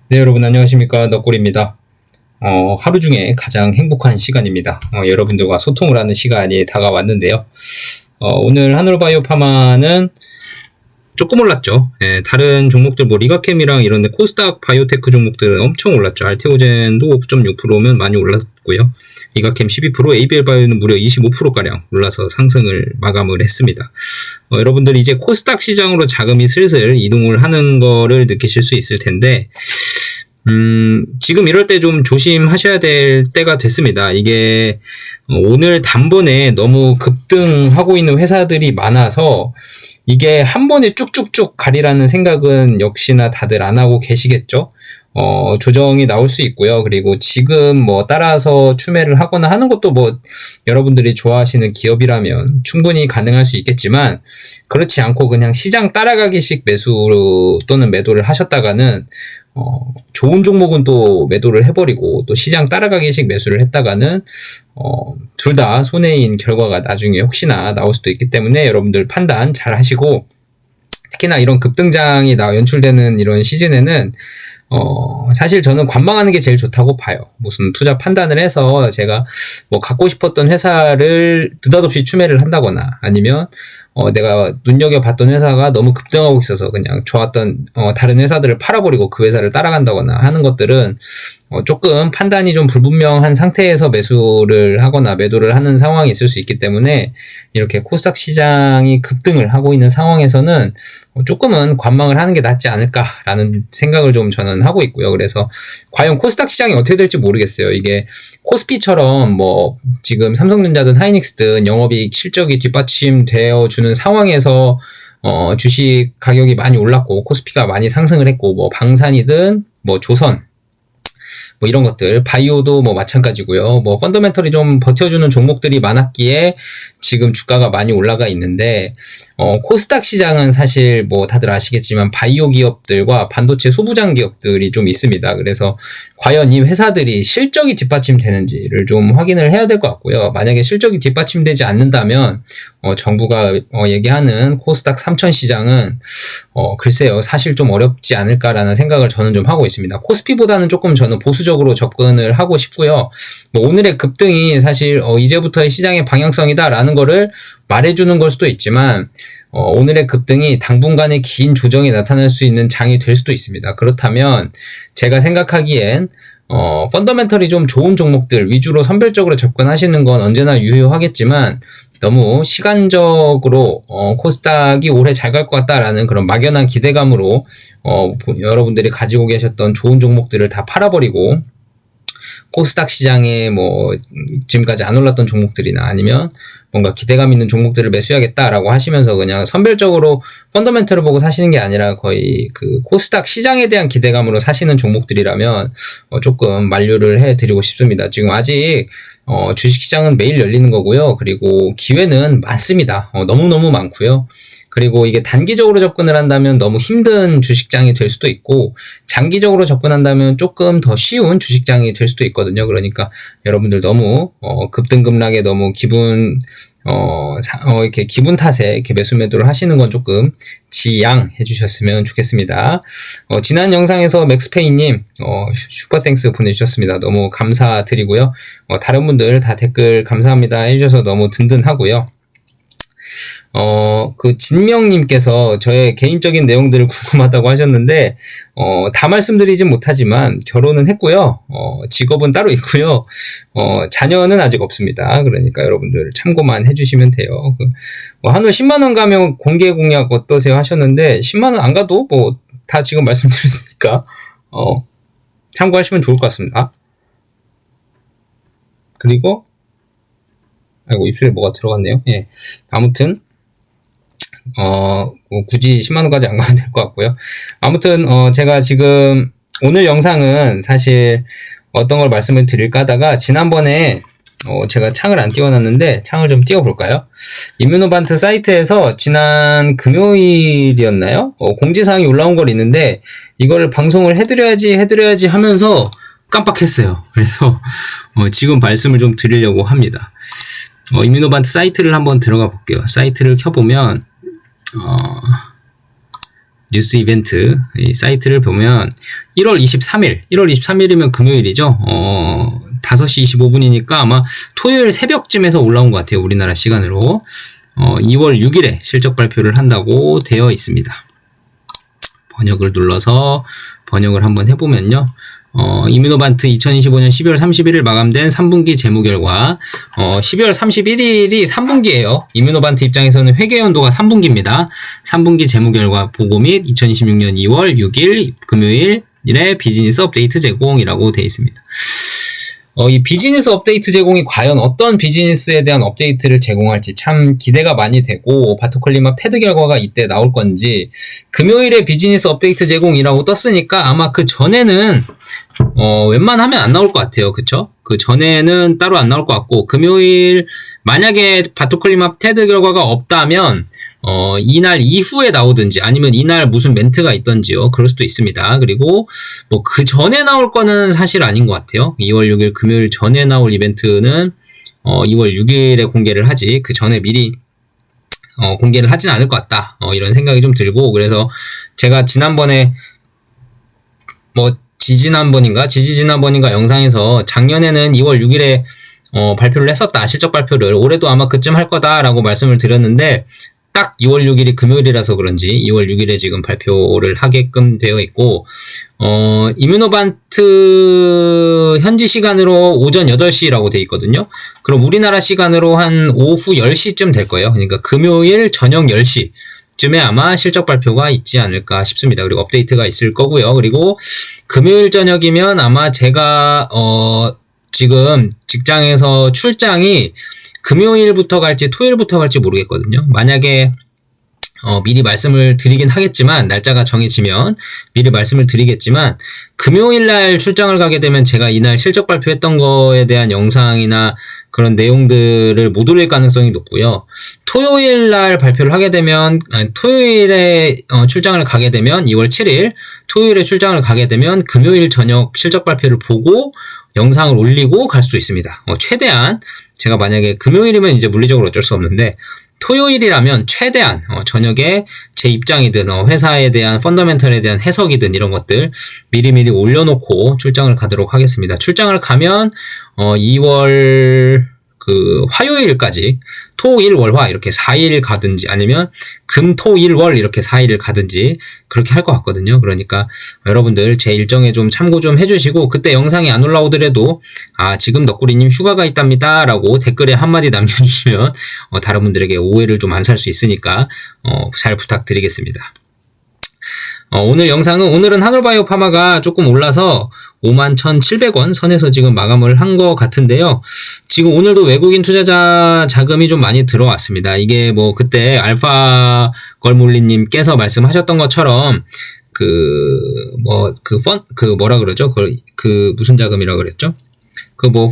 네, 여러분 안녕하십니까. 너꿀입니다. 하루 중에 가장 행복한 시간입니다. 여러분들과 소통을 하는 시간이 다가왔는데요. 오늘 하늘바이오 파마는 조금 올랐죠. 예, 다른 종목들 뭐 리가캠이랑 이런데 코스닥 바이오테크 종목들은 엄청 올랐죠. 알테오젠도 5.6%면 많이 올랐고요. 리가캠 12%, ABL 바이오는 무려 25%가량 올라서 상승을 마감을 했습니다. 여러분들 이제 코스닥 시장으로 자금이 슬슬 이동을 하는 거를 느끼실 수 있을 텐데 지금 이럴 때 좀 조심하셔야 될 때가 됐습니다. 이게 오늘 단번에 너무 급등하고 있는 회사들이 많아서 이게 한 번에 쭉쭉쭉 가리라는 생각은 역시나 다들 안 하고 계시겠죠? 조정이 나올 수 있고요. 그리고 지금 뭐 따라서 추매를 하거나 하는 것도 뭐 여러분들이 좋아하시는 기업이라면 충분히 가능할 수 있겠지만 그렇지 않고 그냥 시장 따라가기식 매수 또는 매도를 하셨다가는 좋은 종목은 또 매도를 해버리고 또 시장 따라가기식 매수를 했다가는 둘 다 손해인 결과가 나중에 혹시나 나올 수도 있기 때문에 여러분들 판단 잘 하시고 특히나 이런 급등장이 연출되는 이런 시즌에는 사실 저는 관망하는 게 제일 좋다고 봐요. 무슨 투자 판단을 해서 제가 뭐 갖고 싶었던 회사를 느닷없이 추매를 한다거나 아니면 내가 눈여겨봤던 회사가 너무 급등하고 있어서 그냥 좋았던 다른 회사들을 팔아버리고 그 회사를 따라간다거나 하는 것들은 조금 판단이 좀 불분명한 상태에서 매수를 하거나 매도를 하는 상황이 있을 수 있기 때문에 이렇게 코스닥 시장이 급등을 하고 있는 상황에서는 조금은 관망을 하는 게 낫지 않을까라는 생각을 좀 저는 하고 있고요. 그래서 과연 코스닥 시장이 어떻게 될지 모르겠어요. 이게 코스피처럼 뭐 지금 삼성전자든 하이닉스든 영업이익 실적이 뒷받침되어 주는 상황에서 주식 가격이 많이 올랐고 코스피가 많이 상승을 했고 뭐 방산이든 뭐 조선 뭐 이런 것들 바이오도 뭐 마찬가지고요. 뭐 펀더멘털이 좀 버텨주는 종목들이 많았기에 지금 주가가 많이 올라가 있는데 코스닥 시장은 사실 뭐 다들 아시겠지만 바이오 기업들과 반도체 소부장 기업들이 좀 있습니다. 그래서 과연 이 회사들이 실적이 뒷받침되는지를 좀 확인을 해야 될 것 같고요. 만약에 실적이 뒷받침되지 않는다면 정부가 얘기하는 코스닥 3000 시장은 글쎄요 사실 좀 어렵지 않을까라는 생각을 저는 좀 하고 있습니다. 코스피보다는 조금 저는 보수적으로 접근을 하고 싶고요. 뭐 오늘의 급등이 사실 이제부터의 시장의 방향성이다라는 거를 말해주는 걸 수도 있지만 오늘의 급등이 당분간의 긴 조정이 나타날 수 있는 장이 될 수도 있습니다. 그렇다면 제가 생각하기엔 펀더멘털이 좀 좋은 종목들 위주로 선별적으로 접근하시는 건 언제나 유효하겠지만 너무 시간적으로 코스닥이 올해 잘 갈 것 같다라는 그런 막연한 기대감으로 여러분들이 가지고 계셨던 좋은 종목들을 다 팔아버리고 코스닥 시장에 뭐 지금까지 안 올랐던 종목들이나 아니면 뭔가 기대감 있는 종목들을 매수해야겠다라고 하시면서 그냥 선별적으로 펀더멘털을 보고 사시는 게 아니라 거의 그 코스닥 시장에 대한 기대감으로 사시는 종목들이라면 조금 만류를 해드리고 싶습니다. 지금 아직 주식시장은 매일 열리는 거고요. 그리고 기회는 많습니다. 너무너무 많고요. 그리고 이게 단기적으로 접근을 한다면 너무 힘든 주식장이 될 수도 있고 장기적으로 접근한다면 조금 더 쉬운 주식장이 될 수도 있거든요. 그러니까 여러분들 너무 급등급락에 너무 이렇게 기분 탓에 이렇게 매수 매도를 하시는 건 조금 지양해 주셨으면 좋겠습니다. 지난 영상에서 맥스페이님 슈퍼땡스 보내주셨습니다. 너무 감사드리고요. 다른 분들 다 댓글 감사합니다 해주셔서 너무 든든하고요. 그 진명님께서 저의 개인적인 내용들을 궁금하다고 하셨는데, 다 말씀드리진 못하지만, 결혼은 했고요. 직업은 따로 있고요. 자녀는 아직 없습니다. 그러니까 여러분들 참고만 해주시면 돼요. 한월 10만원 가면 공개 공약 어떠세요 하셨는데, 10만원 안 가도 뭐, 다 지금 말씀드렸으니까, 참고하시면 좋을 것 같습니다. 그리고, 아이고, 입술에 뭐가 들어갔네요. 예. 아무튼, 굳이 10만원까지 안 가도 될 것 같고요. 아무튼 제가 지금 오늘 영상은 사실 어떤 걸 말씀을 드릴까 하다가 지난번에 제가 창을 안 띄워놨는데 창을 좀 띄워볼까요? 임뮤노반트 사이트에서 지난 금요일이었나요? 공지사항이 올라온 걸 있는데 이거를 방송을 해드려야지 하면서 깜빡했어요. 그래서 지금 말씀을 좀 드리려고 합니다. 임뮤노반트 사이트를 한번 들어가 볼게요. 사이트를 켜보면 뉴스 이벤트 이 사이트를 보면 1월 23일이면 금요일이죠. 5시 25분이니까 아마 토요일 새벽쯤에서 올라온 것 같아요. 우리나라 시간으로. 2월 6일에 실적 발표를 한다고 되어 있습니다. 번역을 눌러서 번역을 한번 해보면요. 이뮤노반트 2025년 12월 31일 마감된 3분기 재무 결과 12월 31일이 3분기예요. 이뮤노반트 입장에서는 회계연도가 3분기입니다. 3분기 재무 결과 보고 및 2026년 2월 6일 금요일에 비즈니스 업데이트 제공이라고 되어 있습니다. 이 비즈니스 업데이트 제공이 과연 어떤 비즈니스에 대한 업데이트를 제공할지 참 기대가 많이 되고, 바토클리맙 테드 결과가 이때 나올 건지, 금요일에 비즈니스 업데이트 제공이라고 떴으니까 아마 그 전에는 웬만하면 안 나올 것 같아요. 그쵸? 그 전에는 따로 안 나올 것 같고, 금요일 만약에 바토클리맙 테드 결과가 없다면 이날 이후에 나오든지 아니면 이날 무슨 멘트가 있던지요. 그럴 수도 있습니다. 그리고 뭐 그 전에 나올 거는 사실 아닌 것 같아요. 2월 6일 금요일 전에 나올 이벤트는 2월 6일에 공개를 하지, 그 전에 미리 공개를 하진 않을 것 같다. 이런 생각이 좀 들고, 그래서 제가 지난번에 지지난번인가 영상에서 작년에는 2월 6일에 발표를 했었다. 실적 발표를. 올해도 아마 그쯤 할 거다라고 말씀을 드렸는데, 딱 2월 6일이 금요일이라서 그런지 2월 6일에 지금 발표를 하게끔 되어 있고, 이뮤노반트 현지 시간으로 오전 8시라고 되어 있거든요. 그럼 우리나라 시간으로 한 오후 10시쯤 될 거예요. 그러니까 금요일 저녁 10시 쯤에 아마 실적 발표가 있지 않을까 싶습니다. 그리고 업데이트가 있을 거고요. 그리고 금요일 저녁이면 아마 제가 지금 직장에서 출장이 금요일부터 갈지 토요일부터 갈지 모르겠거든요. 만약에 미리 말씀을 드리긴 하겠지만, 날짜가 정해지면 미리 말씀을 드리겠지만, 금요일날 출장을 가게 되면 제가 이날 실적 발표했던 거에 대한 영상이나 그런 내용들을 못 올릴 가능성이 높고요. 토요일날 발표를 하게 되면, 토요일에 출장을 가게 되면 2월 7일 토요일에 출장을 가게 되면 금요일 저녁 실적 발표를 보고 영상을 올리고 갈 수도 있습니다. 최대한 제가 만약에 금요일이면 이제 물리적으로 어쩔 수 없는데, 토요일이라면 최대한 저녁에 제 입장이든 회사에 대한 펀더멘털에 대한 해석이든 이런 것들 미리미리 올려놓고 출장을 가도록 하겠습니다. 출장을 가면 2월 화요일까지 토, 일, 월, 화 이렇게 4일 가든지, 아니면 금, 토, 일, 월 이렇게 4일을 가든지 그렇게 할 것 같거든요. 그러니까 여러분들 제 일정에 좀 참고 좀 해주시고, 그때 영상이 안 올라오더라도 지금 너구리님 휴가가 있답니다 라고 댓글에 한마디 남겨주시면 다른 분들에게 오해를 좀 안 살 수 있으니까 잘 부탁드리겠습니다. 오늘 영상은, 오늘은 하늘바이오 파마가 조금 올라서 51,700원 선에서 지금 마감을 한 것 같은데요. 지금 오늘도 외국인 투자자 자금이 좀 많이 들어왔습니다. 이게 뭐 그때 알파 걸몰리님께서 말씀하셨던 것처럼 무슨 자금이라고 그랬죠?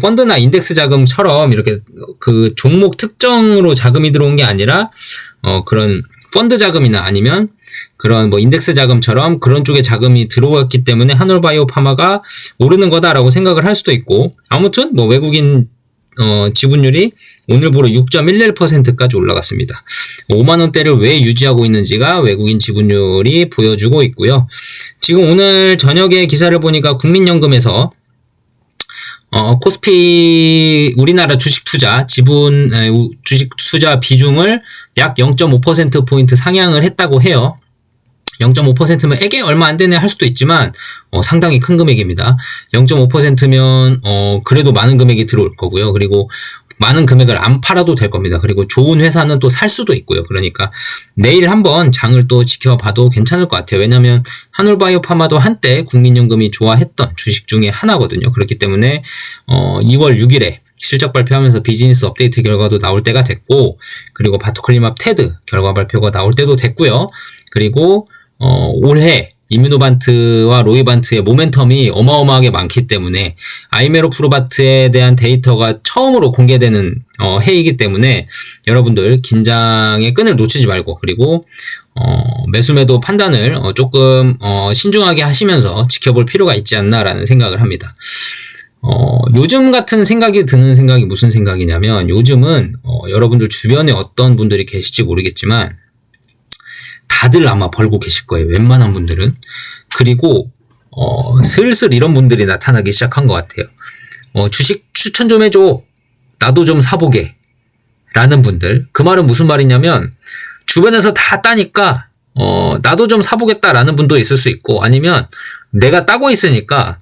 펀드나 인덱스 자금처럼 이렇게 그 종목 특정으로 자금이 들어온 게 아니라 그런 펀드 자금이나 아니면 그런 인덱스 자금처럼 그런 쪽에 자금이 들어왔기 때문에 하늘바이오 파마가 오르는 거다라고 생각을 할 수도 있고, 아무튼 외국인 지분율이 오늘부로 6.11%까지 올라갔습니다. 5만원대를 왜 유지하고 있는지가 외국인 지분율이 보여주고 있고요. 지금 오늘 저녁에 기사를 보니까 국민연금에서 코스피 우리나라 주식 투자 비중을 약 0.5%포인트 상향을 했다고 해요. 0.5%면 에게 얼마 안 되네 할 수도 있지만 상당히 큰 금액입니다. 0.5%면 그래도 많은 금액이 들어올 거고요. 그리고 많은 금액을 안 팔아도 될 겁니다. 그리고 좋은 회사는 또 살 수도 있고요. 그러니까 내일 한번 장을 또 지켜봐도 괜찮을 것 같아요. 왜냐하면 하늘바이오 파마도 한때 국민연금이 좋아했던 주식 중에 하나거든요. 그렇기 때문에 2월 6일에 실적 발표하면서 비즈니스 업데이트 결과도 나올 때가 됐고, 그리고 바토클리맙 테드 결과 발표가 나올 때도 됐고요. 그리고 올해 이뮤노반트와 로이반트의 모멘텀이 어마어마하게 많기 때문에 아이메로프로바트에 대한 데이터가 처음으로 공개되는 해이기 때문에 여러분들 긴장의 끈을 놓치지 말고, 그리고 매수매도 판단을 조금 신중하게 하시면서 지켜볼 필요가 있지 않나라는 생각을 합니다. 요즘 같은 생각이 드는 생각이 무슨 생각이냐면, 요즘은 여러분들 주변에 어떤 분들이 계실지 모르겠지만 다들 아마 벌고 계실 거예요. 웬만한 분들은. 그리고 슬슬 이런 분들이 나타나기 시작한 것 같아요. 주식 추천 좀 해줘. 나도 좀 사보게. 라는 분들. 그 말은 무슨 말이냐면 주변에서 다 따니까 나도 좀 사보겠다라는 분도 있을 수 있고, 아니면 내가 따고 있으니까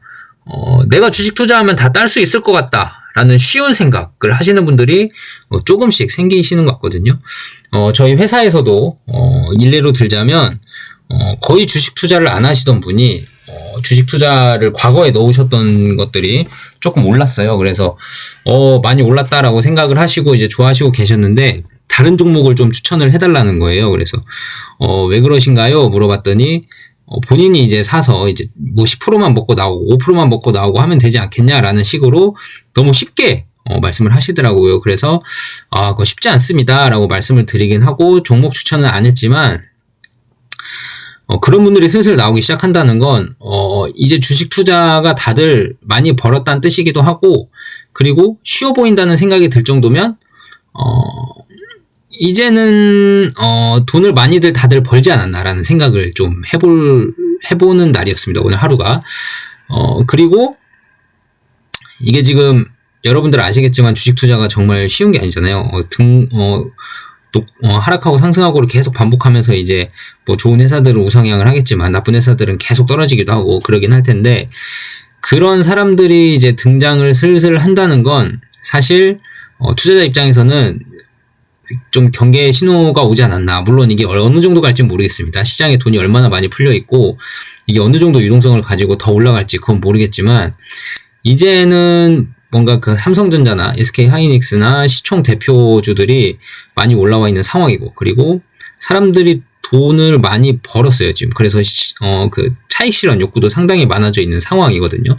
내가 주식 투자하면 다 딸 수 있을 것 같다 라는 쉬운 생각을 하시는 분들이 조금씩 생기시는 것 같거든요. 저희 회사에서도 일례로 들자면 거의 주식 투자를 안 하시던 분이 주식 투자를 과거에 넣으셨던 것들이 조금 올랐어요. 그래서 많이 올랐다라고 생각을 하시고 이제 좋아하시고 계셨는데, 다른 종목을 좀 추천을 해달라는 거예요. 그래서 왜 그러신가요? 물어봤더니 본인이 이제 사서 이제 뭐 10%만 먹고 나오고 5%만 먹고 나오고 하면 되지 않겠냐라는 식으로 너무 쉽게 말씀을 하시더라고요. 그래서 그거 쉽지 않습니다라고 말씀을 드리긴 하고 종목 추천은 안 했지만, 그런 분들이 슬슬 나오기 시작한다는 건 이제 주식 투자가 다들 많이 벌었다는 뜻이기도 하고, 그리고 쉬워 보인다는 생각이 들 정도면 이제는 돈을 많이들 다들 벌지 않았나라는 생각을 좀 해보는 날이었습니다. 오늘 하루가. 그리고 이게 지금 여러분들 아시겠지만 주식 투자가 정말 쉬운 게 아니잖아요. 하락하고 상승하고를 계속 반복하면서 이제 뭐 좋은 회사들은 우상향을 하겠지만 나쁜 회사들은 계속 떨어지기도 하고 그러긴 할 텐데, 그런 사람들이 이제 등장을 슬슬 한다는 건 사실 투자자 입장에서는 좀 경계의 신호가 오지 않았나. 물론 이게 어느 정도 갈지 모르겠습니다. 시장에 돈이 얼마나 많이 풀려 있고 이게 어느 정도 유동성을 가지고 더 올라갈지 그건 모르겠지만, 이제는 뭔가 그 삼성전자나 SK하이닉스나 시총 대표주들이 많이 올라와 있는 상황이고, 그리고 사람들이 돈을 많이 벌었어요, 지금. 그래서 그 차익 실현 욕구도 상당히 많아져 있는 상황이거든요.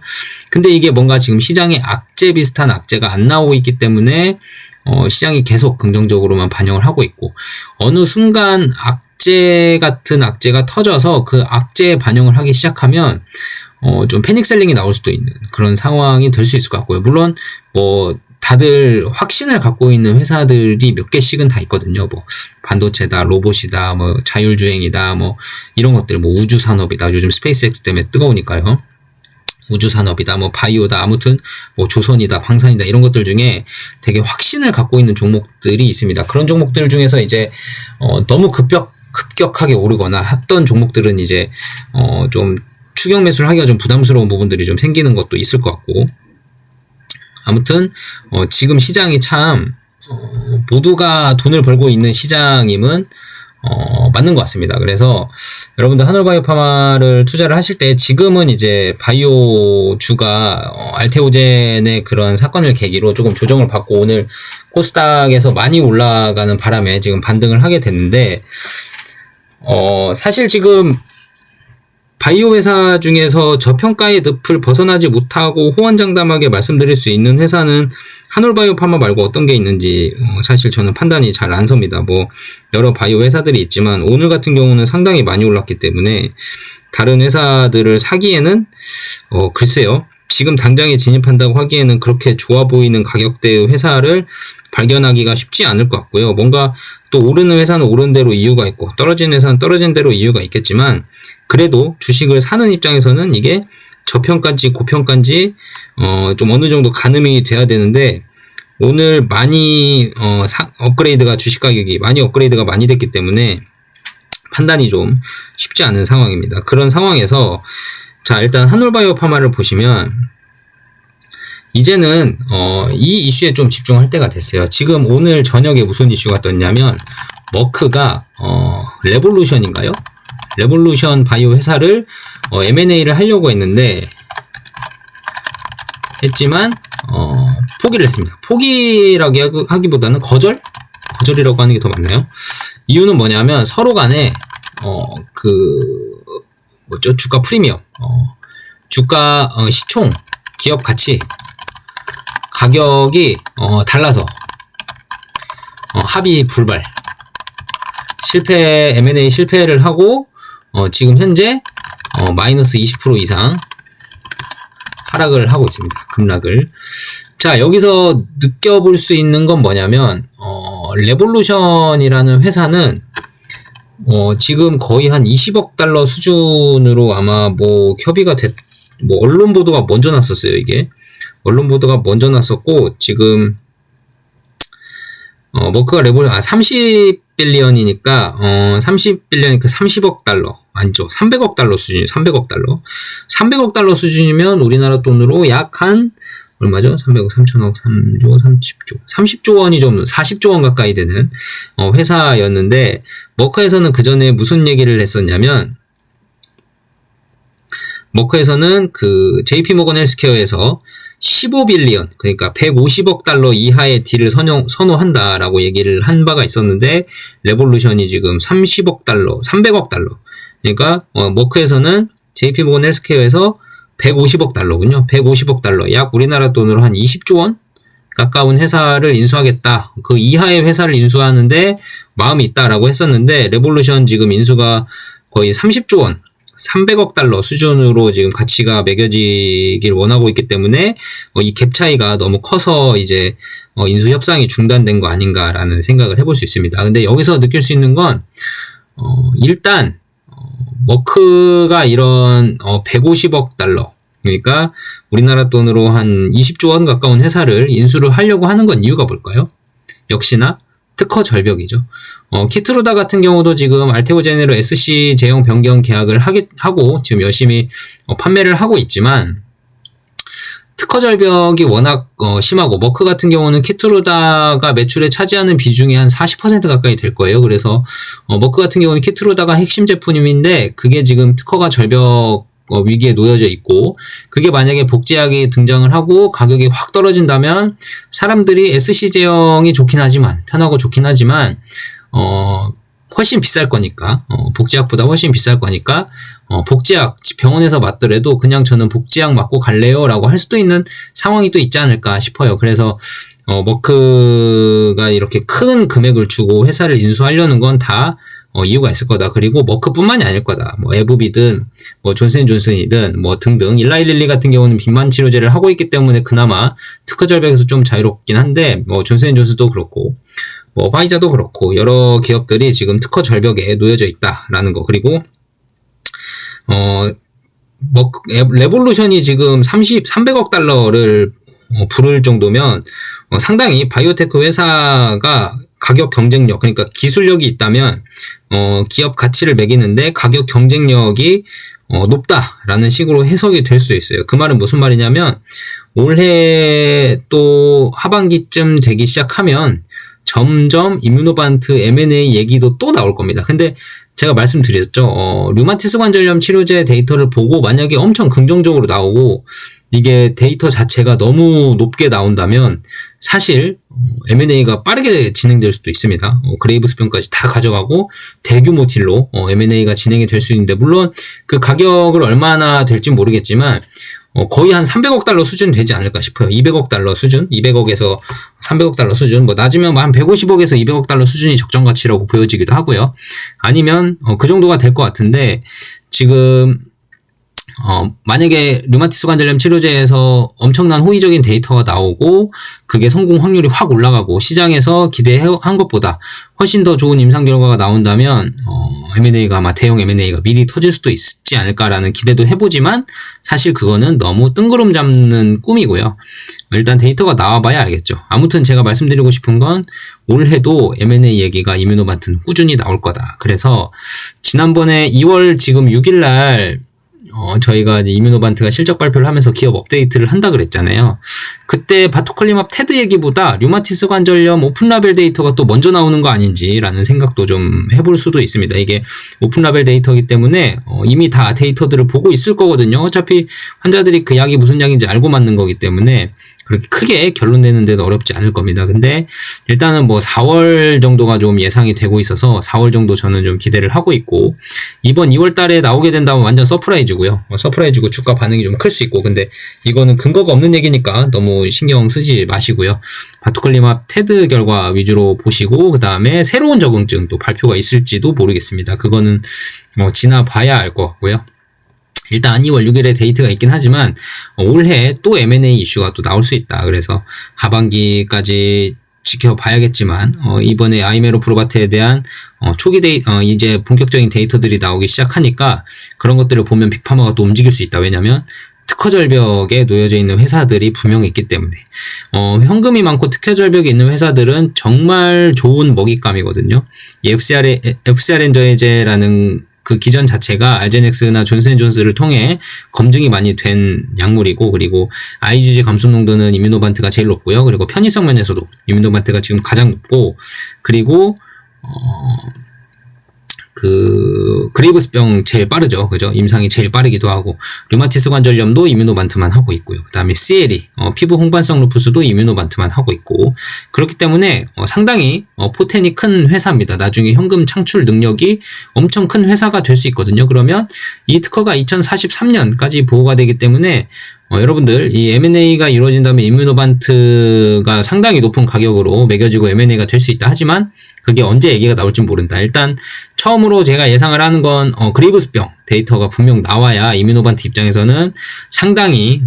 근데 이게 뭔가 지금 시장에 악재 비슷한 악재가 안 나오고 있기 때문에 시장이 계속 긍정적으로만 반영을 하고 있고, 어느 순간 악재 같은 악재가 터져서 그 악재에 반영을 하기 시작하면 좀 패닉셀링이 나올 수도 있는 그런 상황이 될 수 있을 것 같고요. 물론 뭐 다들 확신을 갖고 있는 회사들이 몇 개씩은 다 있거든요. 뭐 반도체다, 로봇이다, 뭐 자율주행이다, 뭐 이런 것들, 뭐 우주산업이다. 요즘 스페이스X 때문에 뜨거우니까요. 우주산업이다, 뭐 바이오다, 아무튼 뭐 조선이다, 광산이다, 이런 것들 중에 되게 확신을 갖고 있는 종목들이 있습니다. 그런 종목들 중에서 이제 너무 급격하게 오르거나 했던 종목들은 이제 좀 추격 매수를 하기가 좀 부담스러운 부분들이 좀 생기는 것도 있을 것 같고, 아무튼 지금 시장이 참 모두가 돈을 벌고 있는 시장임은 맞는 것 같습니다. 그래서 여러분들 하늘바이오파마를 투자를 하실 때, 지금은 이제 바이오주가 알테오젠의 그런 사건을 계기로 조금 조정을 받고 오늘 코스닥에서 많이 올라가는 바람에 지금 반등을 하게 됐는데, 사실 지금 바이오 회사 중에서 저평가의 늪을 벗어나지 못하고 호언장담하게 말씀드릴 수 있는 회사는 하늘바이오파마 말고 어떤 게 있는지 사실 저는 판단이 잘 안 섭니다. 뭐 여러 바이오 회사들이 있지만 오늘 같은 경우는 상당히 많이 올랐기 때문에 다른 회사들을 사기에는 글쎄요, 지금 당장에 진입한다고 하기에는 그렇게 좋아 보이는 가격대의 회사를 발견하기가 쉽지 않을 것 같고요. 뭔가 또 오르는 회사는 오른 대로 이유가 있고 떨어지는 회사는 떨어진 대로 이유가 있겠지만, 그래도 주식을 사는 입장에서는 이게 저평가인지 고평가인지 좀 어느 정도 가늠이 돼야 되는데, 오늘 많이 업그레이드가 주식 가격이 많이 업그레이드가 많이 됐기 때문에 판단이 좀 쉽지 않은 상황입니다. 그런 상황에서 자, 일단 하늘바이오파마를 보시면 이제는 이 이슈에 좀 집중할 때가 됐어요. 지금 오늘 저녁에 무슨 이슈가 떴냐면 머크가 레볼루션인가요? 레볼루션 바이오 회사를 M&A를 하려고 했지만 포기를 했습니다. 포기라고 하기보다는 거절이라고 하는 게 더 맞나요? 이유는 뭐냐면 서로 간에 주가 프리미엄, 주가 시총, 기업 가치, 가격이 달라서 합의 불발, M&A 실패를 하고 지금 현재 마이너스 20% 이상 하락을 하고 있습니다. 급락을. 자, 여기서 느껴볼 수 있는 건 뭐냐면 레볼루션이라는 회사는 지금 거의 한 20억 달러 수준으로 아마 뭐 협의가 뭐 언론 보도가 먼저 났었어요, 이게. 언론 보도가 먼저 났었고, 지금, 머크가 30빌리언이니까, 30빌리언이니까 30억 달러. 아니죠. 300억 달러 수준이에요. 300억 달러. 300억 달러 수준이면 우리나라 돈으로 약 한, 얼마죠? 300억, 3천억, 3조, 30조. 30조 원이 좀, 40조 원 가까이 되는, 회사였는데, 머크에서는 그 전에 무슨 얘기를 했었냐면, 머크에서는 그 JP모건 헬스케어에서 15빌리언, 그러니까 150억 달러 이하의 딜을 선호한다라고 얘기를 한 바가 있었는데, 레볼루션이 지금 30억 달러, 300억 달러. 그러니까, 머크에서는 JP모건 헬스케어에서 150억 달러군요. 150억 달러. 약 우리나라 돈으로 한 20조 원 가까운 회사를 인수하겠다. 그 이하의 회사를 인수하는데 마음이 있다라고 했었는데, 레볼루션 지금 인수가 거의 30조 원, 300억 달러 수준으로 지금 가치가 매겨지길 원하고 있기 때문에 이 갭 차이가 너무 커서 이제 인수 협상이 중단된 거 아닌가라는 생각을 해볼 수 있습니다. 근데 여기서 느낄 수 있는 건 일단 머크가 이런 150억 달러, 그러니까 우리나라 돈으로 한 20조 원 가까운 회사를 인수를 하려고 하는 건 이유가 뭘까요? 역시나 특허 절벽이죠. 키트루다 같은 경우도 지금 알테오 제네럴 SC 제형 변경 계약을 하고 지금 열심히 판매를 하고 있지만, 특허 절벽이 워낙 심하고, 머크 같은 경우는 키트루다가 매출에 차지하는 비중이 한 40% 가까이 될 거예요. 그래서 머크 같은 경우는 키트루다가 핵심 제품인데 그게 지금 특허가 절벽 위기에 놓여져 있고, 그게 만약에 복제약이 등장을 하고 가격이 확 떨어진다면 사람들이 SC 제형이 좋긴 하지만, 편하고 좋긴 하지만 훨씬 비쌀 거니까, 복제약보다 훨씬 비쌀 거니까 복제약 병원에서 맞더라도 그냥 저는 복제약 맞고 갈래요 라고 할 수도 있는 상황이 또 있지 않을까 싶어요. 그래서 머크가 이렇게 큰 금액을 주고 회사를 인수하려는 건 다 이유가 있을 거다. 그리고 머크뿐만이 아닐 거다. 뭐 에브비든 뭐 존슨앤존슨이든 뭐 등등, 일라이릴리 같은 경우는 비만 치료제를 하고 있기 때문에 그나마 특허 절벽에서 좀 자유롭긴 한데, 뭐 존슨앤존슨도 그렇고 뭐 화이자도 그렇고 여러 기업들이 지금 특허 절벽에 놓여져 있다라는 거. 그리고 레볼루션이 지금 300억 달러를 부를 정도면 상당히 바이오테크 회사가 가격 경쟁력, 그러니까 기술력이 있다면 기업 가치를 매기는데 가격 경쟁력이 높다라는 식으로 해석이 될 수도 있어요. 그 말은 무슨 말이냐면, 올해 또 하반기쯤 되기 시작하면 점점 이뮤노반트 M&A 얘기도 또 나올 겁니다. 근데 제가 말씀드렸죠. 류마티스 관절염 치료제 데이터를 보고 만약에 엄청 긍정적으로 나오고 이게 데이터 자체가 너무 높게 나온다면 사실 M&A가 빠르게 진행될 수도 있습니다. 그레이브스병까지 다 가져가고 대규모 딜로 M&A가 진행이 될 수 있는데, 물론 그 가격을 얼마나 될지 모르겠지만 거의 한 300억 달러 수준 되지 않을까 싶어요. 200억 달러 수준, 200억에서 300억 달러 수준, 뭐 낮으면 한 150억에서 200억 달러 수준이 적정 가치라고 보여지기도 하고요. 아니면 그 정도가 될 것 같은데, 지금 만약에 류마티스 관절염 치료제에서 엄청난 호의적인 데이터가 나오고 그게 성공 확률이 확 올라가고 시장에서 기대한 것보다 훨씬 더 좋은 임상 결과가 나온다면 M&A가 아마 대형 M&A가 미리 터질 수도 있지 않을까라는 기대도 해보지만, 사실 그거는 너무 뜬구름 잡는 꿈이고요. 일단 데이터가 나와봐야 알겠죠. 아무튼 제가 말씀드리고 싶은 건 올해도 M&A 얘기가 이뮤노반트는 꾸준히 나올 거다. 그래서 지난번에 2월 지금 6일날 저희가 이제 이뮤노반트가 실적 발표를 하면서 기업 업데이트를 한다 그랬잖아요. 그때 바토클리맙 테드 얘기보다 류마티스 관절염 오픈라벨 데이터가 또 먼저 나오는 거 아닌지라는 생각도 좀 해볼 수도 있습니다. 이게 오픈라벨 데이터이기 때문에 이미 다 데이터들을 보고 있을 거거든요. 어차피 환자들이 그 약이 무슨 약인지 알고 맞는 거기 때문에 그렇게 크게 결론 내는 데도 어렵지 않을 겁니다. 근데 일단은 뭐 4월 정도가 좀 예상이 되고 있어서 4월 정도 저는 좀 기대를 하고 있고, 이번 2월 달에 나오게 된다면 완전 서프라이즈고요. 서프라이즈고 주가 반응이 좀 클 수 있고, 근데 이거는 근거가 없는 얘기니까 너무 신경 쓰지 마시고요. 바토클리맙 테드 결과 위주로 보시고, 그 다음에 새로운 적응증 또 발표가 있을지도 모르겠습니다. 그거는 지나봐야 알 것 같고요. 일단 2월 6일에 데이트가 있긴 하지만 올해 또 M&A 이슈가 또 나올 수 있다. 그래서 하반기까지 지켜봐야겠지만 이번에 아이메로 브로바트에 대한 초기 이제 본격적인 데이터들이 나오기 시작하니까 그런 것들을 보면 빅파마가 또 움직일 수 있다. 왜냐면 특허 절벽에 놓여져 있는 회사들이 분명히 있기 때문에 현금이 많고 특허 절벽에 있는 회사들은 정말 좋은 먹잇감이거든요. 이 FcR 엔저제라는 그 기전 자체가 알제넥스나 존슨앤존스를 통해 검증이 많이 된 약물이고, 그리고 IgG 감속 농도는 이뮤노반트가 제일 높고요. 그리고 편의성 면에서도 이뮤노반트가 지금 가장 높고, 그리고 그레이브스병 제일 빠르죠. 그죠? 임상이 제일 빠르기도 하고, 류마티스 관절염도 이뮤노반트만 하고 있고요. 그 다음에 CLE, 피부 홍반성 루푸스도 이뮤노반트만 하고 있고, 그렇기 때문에 상당히 포텐이 큰 회사입니다. 나중에 현금 창출 능력이 엄청 큰 회사가 될 수 있거든요. 그러면 이 특허가 2043년까지 보호가 되기 때문에 여러분들 이 M&A가 이루어진다면 이뮤노반트가 상당히 높은 가격으로 매겨지고 M&A가 될 수 있다. 하지만 그게 언제 얘기가 나올지 모른다. 일단 처음으로 제가 예상을 하는 건 그레이브스병 데이터가 분명 나와야 이뮤노반트 입장에서는 상당히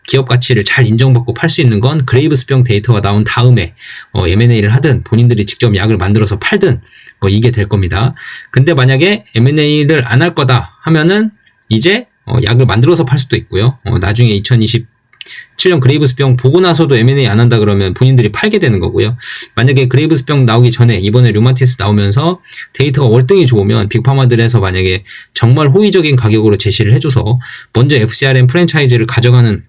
기업 가치를 잘 인정받고 팔 수 있는 건 그레이브스병 데이터가 나온 다음에 M&A를 하든 본인들이 직접 약을 만들어서 팔든 이게 될 겁니다. 근데 만약에 M&A를 안 할 거다 하면은 이제 약을 만들어서 팔 수도 있고요. 나중에 2027년 그레이브스병 보고 나서도 M&A 안 한다 그러면 본인들이 팔게 되는 거고요. 만약에 그레이브스병 나오기 전에 이번에 류마티스 나오면서 데이터가 월등히 좋으면 빅파마들에서 만약에 정말 호의적인 가격으로 제시를 해줘서 먼저 FcRn 프랜차이즈를 가져가는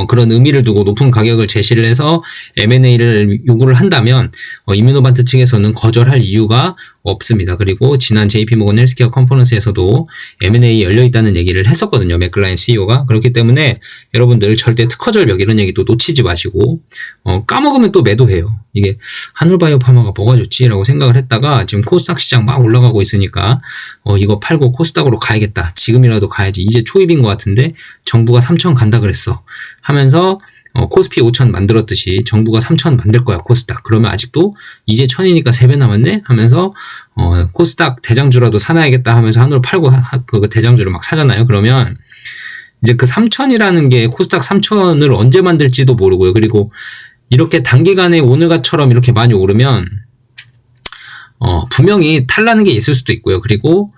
그런 의미를 두고 높은 가격을 제시를 해서 M&A를 요구를 한다면 이뮤노반트 측에서는 거절할 이유가 없습니다. 그리고 지난 JP모건 헬스케어 컨퍼런스에서도 M&A 열려있다는 얘기를 했었거든요. 맥클라인 CEO가. 그렇기 때문에 여러분들 절대 특허 절벽 이런 얘기도 놓치지 마시고 까먹으면 또 매도해요. 이게 한울바이오파마가 뭐가 좋지? 라고 생각을 했다가 지금 코스닥 시장 막 올라가고 있으니까 이거 팔고 코스닥으로 가야겠다. 지금이라도 가야지. 이제 초입인 것 같은데 정부가 3천 간다 그랬어. 하면서 코스피 5천 만들었듯이 정부가 3천 만들 거야 코스닥. 그러면 아직도 이제 1000이니까 3배 남았네 하면서 코스닥 대장주라도 사놔야겠다 하면서 한우를 팔고 그 대장주를 막 사잖아요. 그러면 이제 그 3천이라는 게 코스닥 3천을 언제 만들지도 모르고요. 그리고 이렇게 단기간에 오늘같처럼 이렇게 많이 오르면 분명히 탈나는 게 있을 수도 있고요. 그리고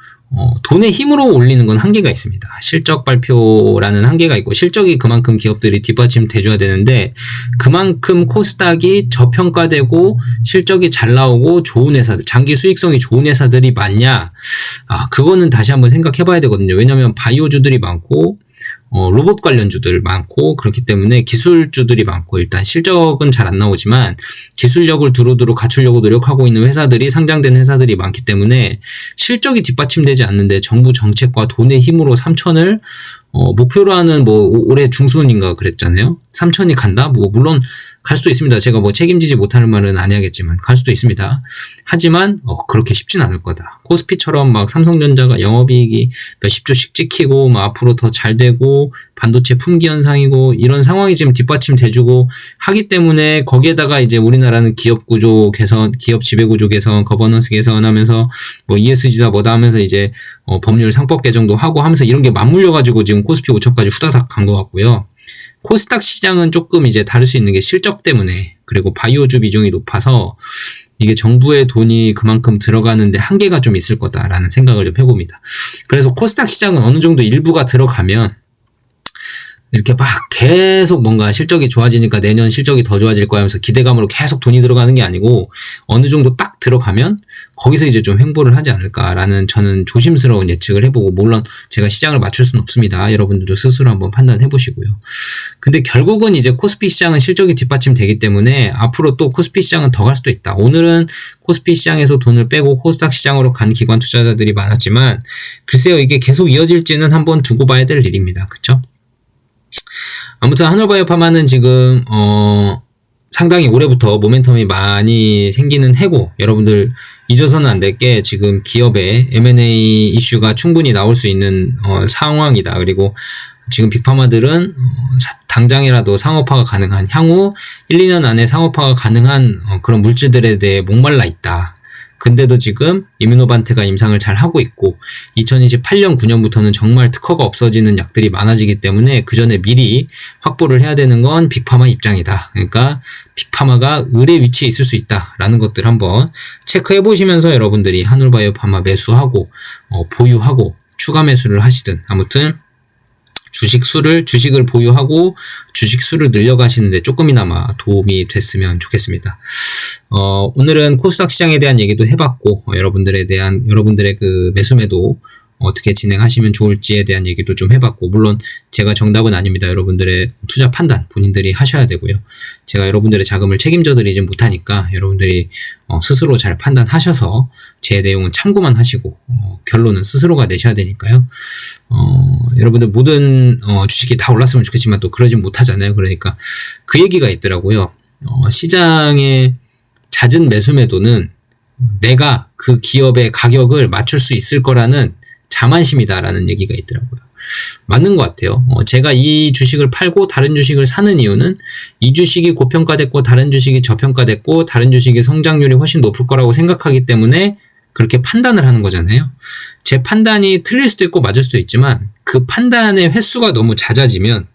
돈의 힘으로 올리는 건 한계가 있습니다. 실적 발표라는 한계가 있고, 실적이 그만큼 기업들이 뒷받침 돼줘야 되는데, 그만큼 코스닥이 저평가되고 실적이 잘 나오고 좋은 회사들, 장기 수익성이 좋은 회사들이 많냐? 그거는 다시 한번 생각해 봐야 되거든요. 왜냐면 바이오주들이 많고 로봇 관련주들 많고, 그렇기 때문에 기술주들이 많고, 일단 실적은 잘 안 나오지만 기술력을 두루두루 갖추려고 노력하고 있는 회사들이, 상장된 회사들이 많기 때문에 실적이 뒷받침되지 않는데 정부 정책과 돈의 힘으로 3천을 목표로 하는 올해 중순인가 그랬잖아요. 3천이 간다? 물론 갈 수도 있습니다. 제가 책임지지 못하는 말은 안 해야겠지만 갈 수도 있습니다. 하지만 그렇게 쉽진 않을 거다. 코스피처럼 막 삼성전자가 영업이익이 몇십조씩 찍히고 앞으로 더 잘 되고 반도체 품귀 현상이고 이런 상황이 지금 뒷받침 돼주고 하기 때문에, 거기에다가 이제 우리나라는 기업 구조 개선, 기업 지배 구조 개선, 거버넌스 개선하면서 ESG다 뭐다 하면서 이제 법률 상법 개정도 하고 하면서 이런 게 맞물려 가지고 지금 코스피 5천까지 후다닥 간 것 같고요. 코스닥 시장은 조금 이제 다를 수 있는 게 실적 때문에, 그리고 바이오주 비중이 높아서 이게 정부의 돈이 그만큼 들어가는데 한계가 좀 있을 거다라는 생각을 좀 해봅니다. 그래서 코스닥 시장은 어느 정도 일부가 들어가면 이렇게 막 계속 뭔가 실적이 좋아지니까 내년 실적이 더 좋아질 거야 하면서 기대감으로 계속 돈이 들어가는 게 아니고, 어느 정도 딱 들어가면 거기서 이제 좀 횡보를 하지 않을까라는 저는 조심스러운 예측을 해보고, 물론 제가 시장을 맞출 수는 없습니다. 여러분들도 스스로 한번 판단해 보시고요. 근데 결국은 이제 코스피 시장은 실적이 뒷받침되기 때문에 앞으로 또 코스피 시장은 더 갈 수도 있다. 오늘은 코스피 시장에서 돈을 빼고 코스닥 시장으로 간 기관 투자자들이 많았지만, 글쎄요, 이게 계속 이어질지는 한번 두고 봐야 될 일입니다. 그쵸? 아무튼 한울바이오파마는 지금 상당히 올해부터 모멘텀이 많이 생기는 해고, 여러분들 잊어서는 안 될 게 지금 기업의 M&A 이슈가 충분히 나올 수 있는 상황이다. 그리고 지금 빅파마들은 당장이라도 상업화가 가능한, 향후 1, 2년 안에 상업화가 가능한 그런 물질들에 대해 목말라 있다. 근데도 지금 이뮤노반트가 임상을 잘 하고 있고 2028년 9년부터는 정말 특허가 없어지는 약들이 많아지기 때문에 그 전에 미리 확보를 해야 되는 건 빅파마 입장이다. 그러니까 빅파마가 을의 위치에 있을 수 있다라는 것들 한번 체크해 보시면서 여러분들이 한올바이오파마 매수하고 보유하고 추가 매수를 하시든 아무튼 주식을 보유하고 주식수를 늘려가시는데 조금이나마 도움이 됐으면 좋겠습니다. 오늘은 코스닥 시장에 대한 얘기도 해봤고, 여러분들의 그 매수매도 어떻게 진행하시면 좋을지에 대한 얘기도 좀 해봤고, 물론 제가 정답은 아닙니다. 여러분들의 투자 판단 본인들이 하셔야 되고요. 제가 여러분들의 자금을 책임져 드리진 못하니까 여러분들이 스스로 잘 판단하셔서 제 내용은 참고만 하시고 결론은 스스로가 내셔야 되니까요. 여러분들 모든 주식이 다 올랐으면 좋겠지만 또 그러진 못하잖아요. 그러니까 그 얘기가 있더라고요. 시장의 잦은 매수매도는 내가 그 기업의 가격을 맞출 수 있을 거라는 자만심이다라는 얘기가 있더라고요. 맞는 것 같아요. 제가 이 주식을 팔고 다른 주식을 사는 이유는 이 주식이 고평가됐고 다른 주식이 저평가됐고 다른 주식의 성장률이 훨씬 높을 거라고 생각하기 때문에 그렇게 판단을 하는 거잖아요. 제 판단이 틀릴 수도 있고 맞을 수도 있지만 그 판단의 횟수가 너무 잦아지면,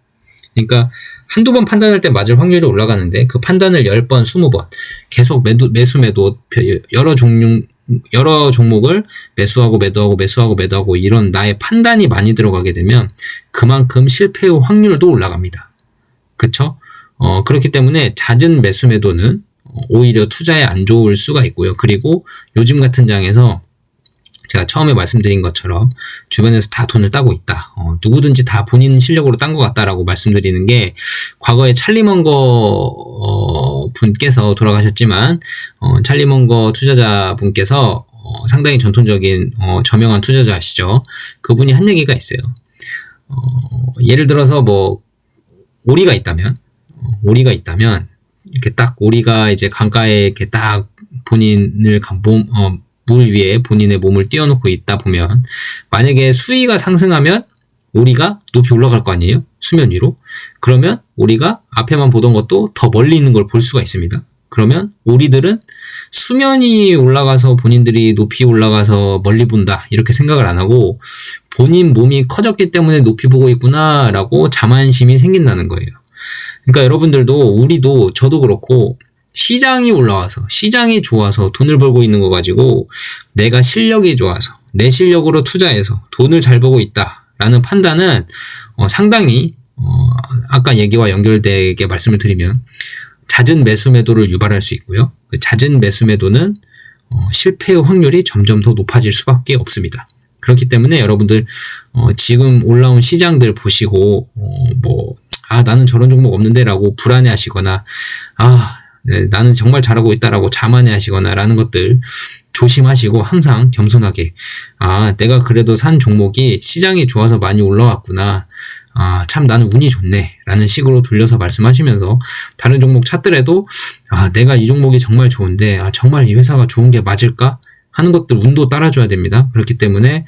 그러니까 한두 번 판단할 때 맞을 확률이 올라가는데 그 판단을 10번, 20번 계속 매수매도 여러 종목을 매수하고 이런 나의 판단이 많이 들어가게 되면 그만큼 실패의 확률도 올라갑니다. 그쵸? 그렇기 때문에 잦은 매수매도는 오히려 투자에 안 좋을 수가 있고요. 그리고 요즘 같은 장에서 제가 처음에 말씀드린 것처럼 주변에서 다 돈을 따고 있다. 누구든지 다 본인 실력으로 딴 것 같다라고 말씀드리는 게, 과거에 찰리먼거 분께서 돌아가셨지만 찰리먼거 투자자 분께서 상당히 전통적인 저명한 투자자시죠. 그분이 한 얘기가 있어요. 예를 들어서 뭐 오리가 있다면 이렇게 딱 오리가 이제 강가에 이렇게 딱 본인을 물 위에 본인의 몸을 띄워놓고 있다 보면, 만약에 수위가 상승하면 오리가 높이 올라갈 거 아니에요? 수면 위로. 그러면 오리가 앞에만 보던 것도 더 멀리 있는 걸 볼 수가 있습니다. 그러면 오리들은 수면이 올라가서 본인들이 높이 올라가서 멀리 본다 이렇게 생각을 안 하고, 본인 몸이 커졌기 때문에 높이 보고 있구나 라고 자만심이 생긴다는 거예요. 그러니까 여러분들도, 우리도, 저도 그렇고 시장이 올라와서 시장이 좋아서 돈을 벌고 있는 거 가지고 내가 실력이 좋아서 내 실력으로 투자해서 돈을 잘 벌고 있다라는 판단은 상당히 아까 얘기와 연결되게 말씀을 드리면 잦은 매수매도를 유발할 수 있고요. 그 잦은 매수매도는 실패의 확률이 점점 더 높아질 수밖에 없습니다. 그렇기 때문에 여러분들 지금 올라온 시장들 보시고 나는 저런 종목 없는데 라고 불안해하시거나 네, 나는 정말 잘하고 있다라고 자만해하시거나 라는 것들 조심하시고, 항상 겸손하게 내가 그래도 산 종목이 시장이 좋아서 많이 올라왔구나, 참 나는 운이 좋네 라는 식으로 돌려서 말씀하시면서, 다른 종목 찾더라도 내가 이 종목이 정말 좋은데 정말 이 회사가 좋은 게 맞을까 하는 것들 운도 따라줘야 됩니다. 그렇기 때문에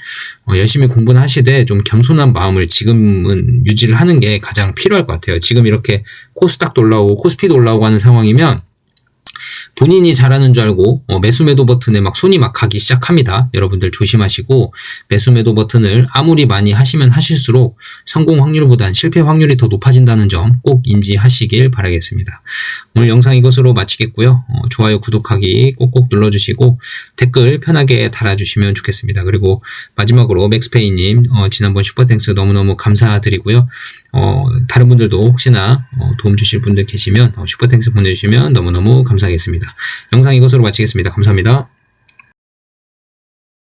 열심히 공부는 하시되 좀 겸손한 마음을 지금은 유지를 하는 게 가장 필요할 것 같아요. 지금 이렇게 코스닥도 올라오고 코스피도 올라오고 하는 상황이면 본인이 잘하는 줄 알고 매수매도 버튼에 막 손이 막 가기 시작합니다. 여러분들 조심하시고, 매수매도 버튼을 아무리 많이 하시면 하실수록 성공 확률보단 실패 확률이 더 높아진다는 점 꼭 인지하시길 바라겠습니다. 오늘 영상 이것으로 마치겠고요. 좋아요, 구독하기 꼭꼭 눌러주시고 댓글 편하게 달아주시면 좋겠습니다. 그리고 마지막으로 맥스페이님 지난번 슈퍼땡스 너무너무 감사드리고요. 다른 분들도 혹시나 도움 주실 분들 계시면 슈퍼땡스 보내주시면 너무너무 감사하겠습니다. 영상 이것으로 마치겠습니다. 감사합니다.